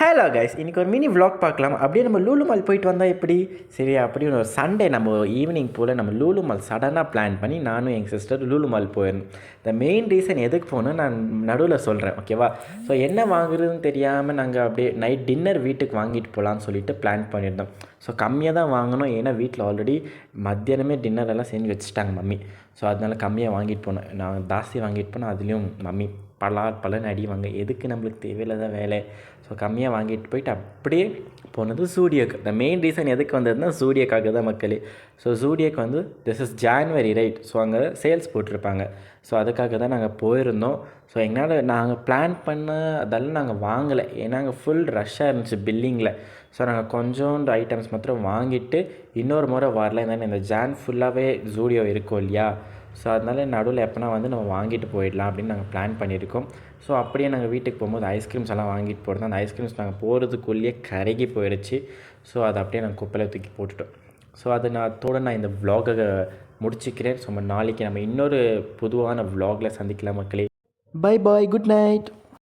Hello guys, இன்றைக்கி ஒரு mini vlog பார்க்கலாம். அப்படியே நம்ம லூலு மால் போயிட்டு வந்தால் எப்படி சரியா? அப்படின்னு ஒரு சண்டே நம்ம ஈவினிங் போல் நம்ம லூலு மால் சடனாக பிளான் பண்ணி நானும் எங்கள் சிஸ்டர் லூலு மால் போயிருந்தோம். த மெயின் ரீசன் எதுக்கு போகணுன்னு நான் நடுவில் சொல்கிறேன், ஓகேவா? ஸோ என்ன வாங்குறதுன்னு தெரியாமல் நாங்கள் அப்படியே நைட் டின்னர் வீட்டுக்கு வாங்கிட்டு போகலான்னு சொல்லிட்டு பிளான் பண்ணியிருந்தோம். ஸோ கம்மியாக தான் வாங்கணும், ஏன்னா வீட்டில் ஆல்ரெடி மத்தியானமே டின்னர் எல்லாம் செஞ்சு வச்சுட்டாங்க மம்மி. ஸோ அதனால் கம்மியாக வாங்கிட்டு போனேன். நான் ஜாஸ்தி வாங்கிட்டு போனேன், அதுலேயும் மம்மி பலன்னு அடிவாங்க, எதுக்கு நம்மளுக்கு தேவையில்லாத வேலை. ஸோ கம்மியாக வாங்கிட்டு போயிட்டு அப்படியே போனது ஜூடியோக்கு. த மெயின் ரீசன் எதுக்கு வந்ததுன்னா ஜூடியோக்காக தான் மக்களே. ஸோ ஜூடியோக்கு வந்து this is January right. So அங்கே சேல்ஸ் போட்டிருப்பாங்க. ஸோ அதுக்காக தான் நாங்கள் போயிருந்தோம். ஸோ எங்களால் நாங்கள் பிளான் பண்ண அதெல்லாம் நாங்கள் வாங்கலை, ஏன்னா அங்கே ஃபுல் ரஷ்ஷாக இருந்துச்சு பில்லிங்கில். ஸோ நாங்கள் கொஞ்சோண்டு ஐட்டம்ஸ் மாத்திரம் வாங்கிட்டு இன்னொரு முறை வரல, இருந்தாலும் இந்த ஜான் ஃபுல்லாகவே ஜூடியோ இருக்கும் இல்லையா? ஸோ அதனால் நடுவில் எப்போனா வந்து நம்ம வாங்கிட்டு போயிடலாம் அப்படின்னு நாங்கள் பிளான் பண்ணியிருக்கோம். ஸோ அப்படியே நாங்கள் வீட்டுக்கு போகும்போது ஐஸ்கிரீம்ஸ் எல்லாம் வாங்கிட்டு போகிறோம். அந்த ஐஸ்கிரீம்ஸ் நாங்கள் போகிறதுக்குள்ளேயே கருகி போயிடுச்சு. ஸோ அதை அப்படியே நாங்கள் குப்பையில் தூக்கி போட்டுட்டோம். ஸோ அதை நான் இந்த vlog-ஐ முடிச்சுக்கிறேன். ஸோ நாளைக்கு நம்ம இன்னொரு பொதுவான vlog-ல சந்திக்கலாம் மக்களே. Bye bye, good night.